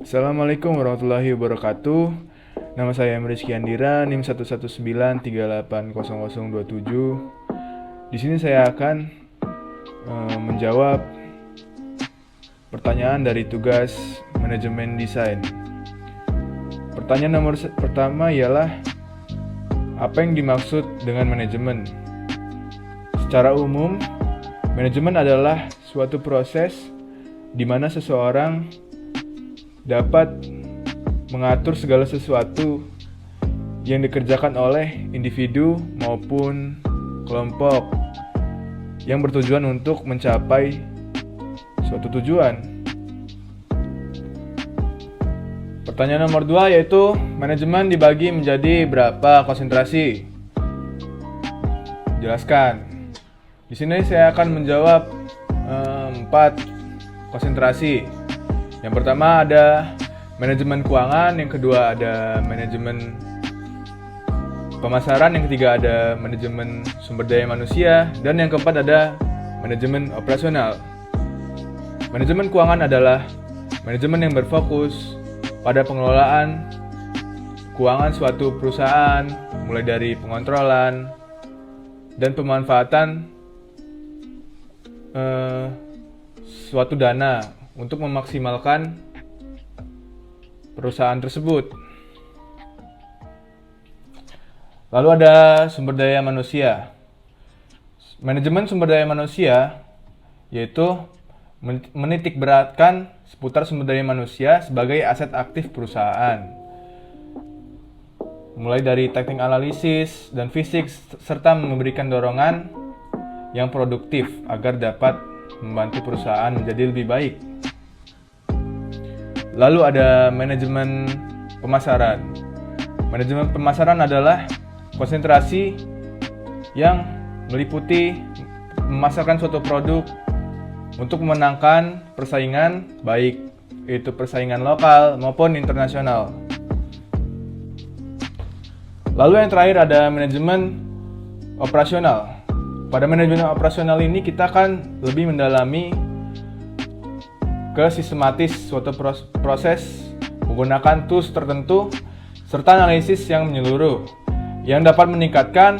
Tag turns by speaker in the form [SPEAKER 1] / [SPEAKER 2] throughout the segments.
[SPEAKER 1] Assalamualaikum warahmatullahi wabarakatuh. Nama saya Rizky Andira, NIM 119380027. Di sini saya akan menjawab pertanyaan dari tugas manajemen desain. Pertanyaan nomor pertama ialah, apa yang dimaksud dengan manajemen? Secara umum, manajemen adalah suatu proses di mana seseorang dapat mengatur segala sesuatu yang dikerjakan oleh individu maupun kelompok yang bertujuan untuk mencapai suatu tujuan. Pertanyaan nomor 2 yaitu, manajemen dibagi menjadi berapa konsentrasi? Jelaskan. Di sini saya akan menjawab 4 konsentrasi. Yang pertama ada manajemen keuangan, yang kedua ada manajemen pemasaran, yang ketiga ada manajemen sumber daya manusia, dan yang keempat ada manajemen operasional. Manajemen keuangan adalah manajemen yang berfokus pada pengelolaan keuangan suatu perusahaan, mulai dari pengontrolan dan pemanfaatan suatu dana untuk memaksimalkan perusahaan tersebut. Lalu ada sumber daya manusia. Manajemen sumber daya manusia yaitu menitik beratkan seputar sumber daya manusia sebagai aset aktif perusahaan. Mulai dari teknik analisis dan fisik serta memberikan dorongan yang produktif agar dapat membantu perusahaan menjadi lebih baik. Lalu ada manajemen pemasaran. Manajemen pemasaran adalah konsentrasi yang meliputi memasarkan suatu produk untuk memenangkan persaingan, baik itu persaingan lokal maupun internasional. Lalu yang terakhir ada manajemen operasional. Pada manajemen operasional ini kita akan lebih mendalami ke sistematis suatu proses menggunakan tools tertentu serta analisis yang menyeluruh yang dapat meningkatkan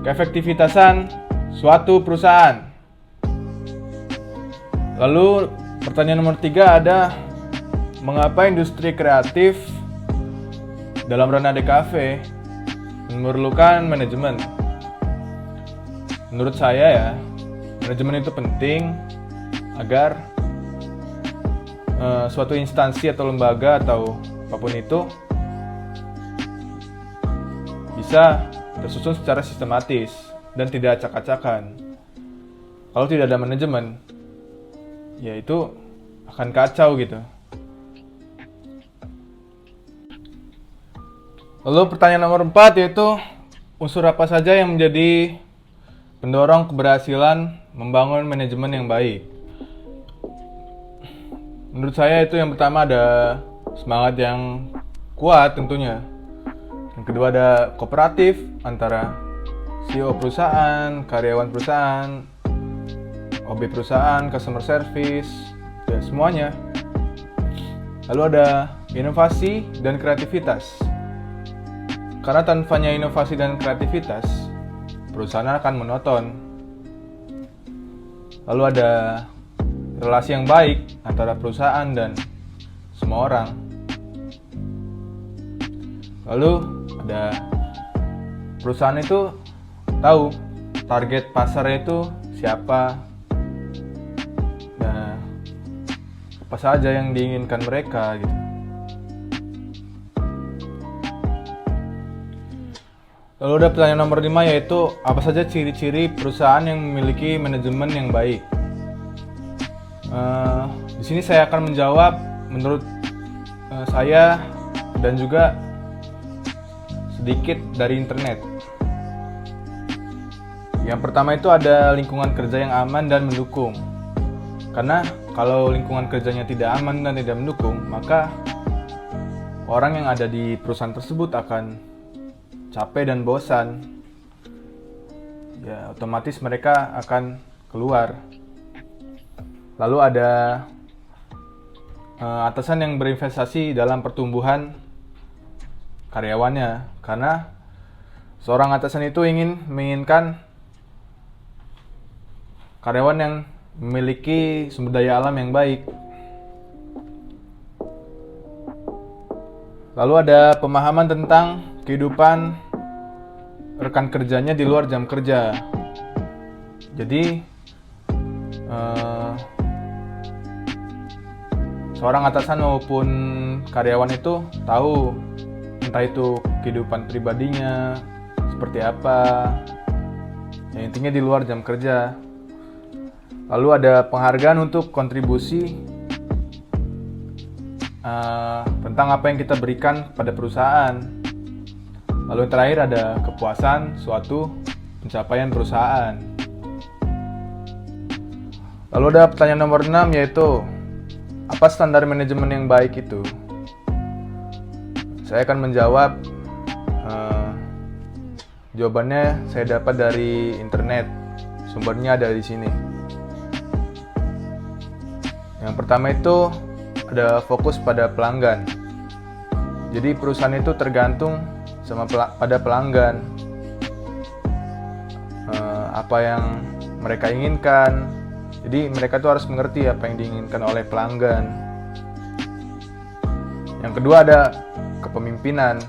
[SPEAKER 1] keefektivitasan suatu perusahaan. Lalu pertanyaan nomor 3 ada, mengapa industri kreatif dalam ranah DKV memerlukan manajemen? Menurut saya ya, manajemen itu penting agar suatu instansi atau lembaga atau apapun itu bisa tersusun secara sistematis dan tidak acak-acakan. Kalau tidak ada manajemen, ya itu akan kacau gitu. Lalu pertanyaan nomor 4 yaitu, unsur apa saja yang menjadi pendorong keberhasilan membangun manajemen yang baik? Menurut saya itu yang pertama ada semangat yang kuat tentunya. Yang kedua ada kooperatif antara CEO perusahaan, karyawan perusahaan, OB perusahaan, customer service, dan semuanya. Lalu ada inovasi dan kreativitas. Karena tanpanya inovasi dan kreativitas, perusahaan akan monoton. Lalu ada relasi yang baik antara perusahaan dan semua orang. Lalu ada perusahaan itu tahu target pasarnya itu siapa, nah apa saja yang diinginkan mereka gitu. Lalu ada pertanyaan nomor 5 yaitu, apa saja ciri-ciri perusahaan yang memiliki manajemen yang baik? Di sini saya akan menjawab menurut saya dan juga sedikit dari internet. Yang pertama itu ada lingkungan kerja yang aman dan mendukung. Karena kalau lingkungan kerjanya tidak aman dan tidak mendukung, maka orang yang ada di perusahaan tersebut akan capek dan bosan. Ya, otomatis mereka akan keluar. Lalu ada atasan yang berinvestasi dalam pertumbuhan karyawannya, karena seorang atasan itu menginginkan karyawan yang memiliki sumber daya alam yang baik. Lalu ada pemahaman tentang kehidupan rekan kerjanya di luar jam kerja. Jadi seorang atasan maupun karyawan itu tahu entah itu kehidupan pribadinya seperti apa, yang intinya di luar jam kerja. Lalu ada penghargaan untuk kontribusi tentang apa yang kita berikan pada perusahaan. Lalu yang terakhir ada kepuasan suatu pencapaian perusahaan. Lalu ada pertanyaan nomor 6, yaitu apa standar manajemen yang baik itu? Saya akan menjawab. Jawabannya saya dapat dari internet. Sumbernya ada di sini. Yang pertama itu ada fokus pada pelanggan. Jadi perusahaan itu tergantung pada pelanggan, apa yang mereka inginkan. Jadi mereka tuh harus mengerti apa yang diinginkan oleh pelanggan. Yang kedua ada kepemimpinan.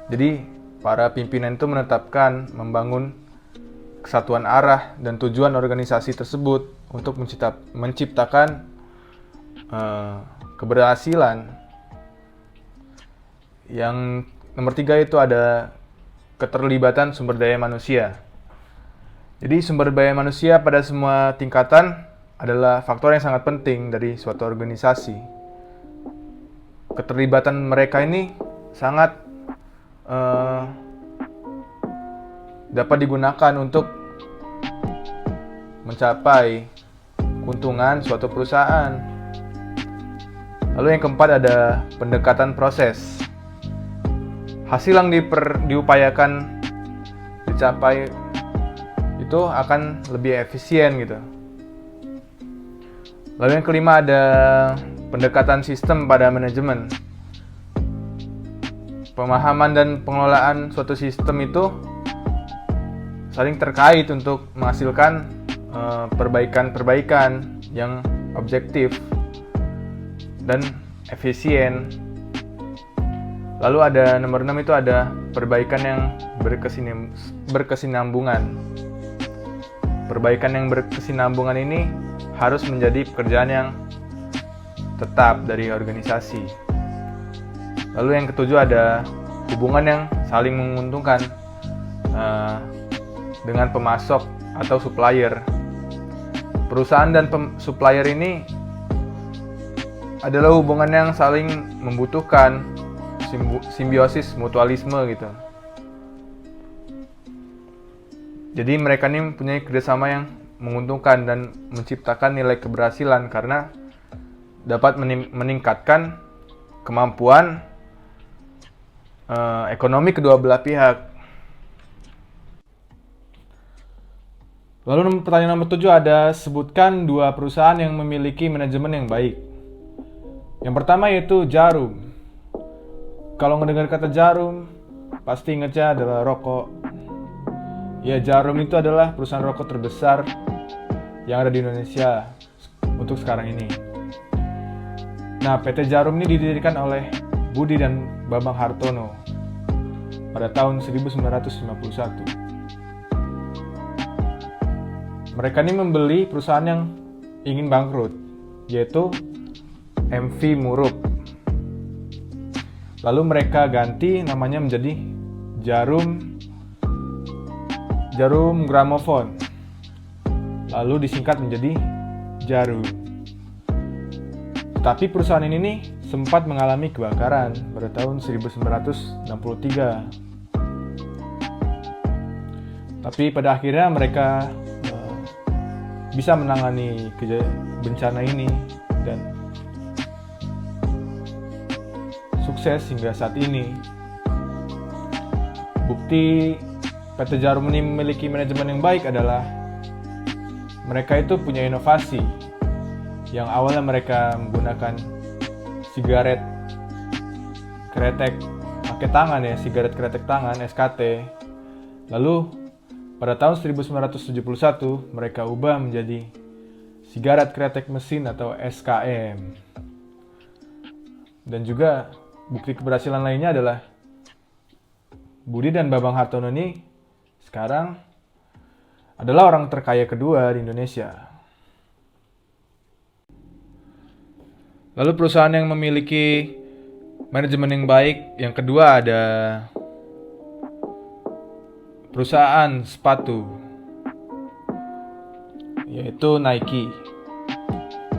[SPEAKER 1] Jadi para pimpinan itu menetapkan, membangun kesatuan arah dan tujuan organisasi tersebut untuk menciptakan keberhasilan. Yang nomor 3 itu ada keterlibatan sumber daya manusia. Jadi sumber daya manusia pada semua tingkatan adalah faktor yang sangat penting dari suatu organisasi. Keterlibatan mereka ini sangat dapat digunakan untuk mencapai keuntungan suatu perusahaan. Lalu yang keempat ada pendekatan proses. Hasil yang diupayakan dicapai itu akan lebih efisien gitu. Lalu yang kelima ada pendekatan sistem pada manajemen. Pemahaman dan pengelolaan suatu sistem itu saling terkait untuk menghasilkan perbaikan-perbaikan yang objektif dan efisien. Lalu ada nomor 6 itu ada perbaikan yang berkesinambungan. Perbaikan yang berkesinambungan ini harus menjadi pekerjaan yang tetap dari organisasi. Lalu yang ketujuh ada hubungan yang saling menguntungkan dengan pemasok atau supplier. Perusahaan dan supplier ini adalah hubungan yang saling membutuhkan, simbiosis mutualisme gitu. Jadi mereka ini punya kerjasama yang menguntungkan dan menciptakan nilai keberhasilan karena dapat meningkatkan kemampuan ekonomi kedua belah pihak. Lalu pertanyaan nomor 7 ada sebutkan 2 perusahaan yang memiliki manajemen yang baik. Yang pertama yaitu Djarum. Kalau mendengar kata Djarum, pasti ingatnya adalah rokok. Ya, Djarum itu adalah perusahaan rokok terbesar yang ada di Indonesia untuk sekarang ini. Nah, PT Djarum ini didirikan oleh Budi dan Bambang Hartono pada tahun 1951. Mereka ini membeli perusahaan yang ingin bangkrut, yaitu MV Murup. Lalu mereka ganti namanya menjadi Djarum Gramophone. Lalu disingkat menjadi Djarum. Tapi perusahaan ini nih sempat mengalami kebakaran pada tahun 1963. Tapi pada akhirnya mereka bisa menangani bencana ini dan sukses hingga saat ini. Bukti PT Djarum ini memiliki manajemen yang baik adalah mereka itu punya inovasi yang awalnya mereka menggunakan sigaret kretek pakai tangan ya, sigaret kretek tangan SKT. Lalu pada tahun 1971 mereka ubah menjadi sigaret kretek mesin atau SKM. Dan juga bukti keberhasilan lainnya adalah Budi dan Bambang Hartono ini sekarang adalah orang terkaya kedua di Indonesia. Lalu perusahaan yang memiliki manajemen yang baik, yang kedua ada perusahaan sepatu, yaitu Nike.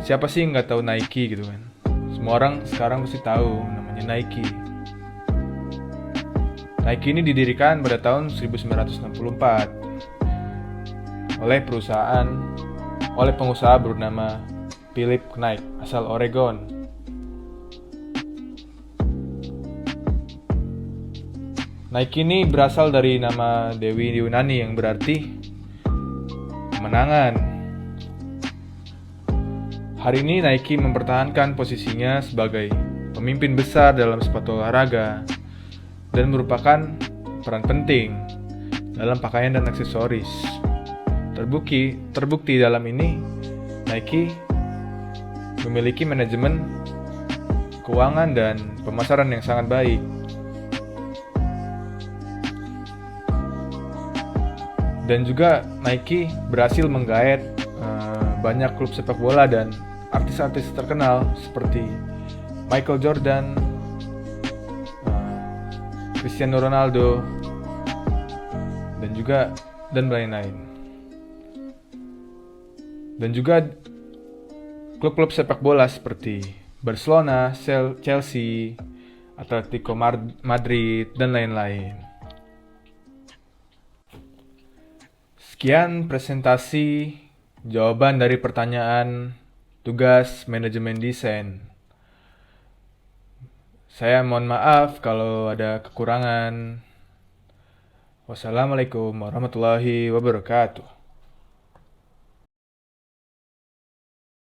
[SPEAKER 1] Siapa sih nggak tahu Nike gitu kan? Semua orang sekarang mesti tahu namanya Nike. Nike ini didirikan pada tahun 1964 oleh pengusaha bernama Philip Knight asal Oregon. Nike ini berasal dari nama Dewi Yunani yang berarti kemenangan. Hari ini Nike mempertahankan posisinya sebagai pemimpin besar dalam sepatu olahraga dan merupakan peran penting dalam pakaian dan aksesoris. Terbukti dalam ini Nike memiliki manajemen keuangan dan pemasaran yang sangat baik. Dan juga Nike berhasil menggait banyak klub sepak bola dan artis-artis terkenal seperti Michael Jordan, Cristiano Ronaldo, dan lain-lain. Dan juga klub-klub sepak bola seperti Barcelona, Chelsea, Atletico Madrid, dan lain-lain. Sekian presentasi jawaban dari pertanyaan tugas manajemen desain. Saya mohon maaf kalau ada kekurangan. Wassalamualaikum warahmatullahi wabarakatuh.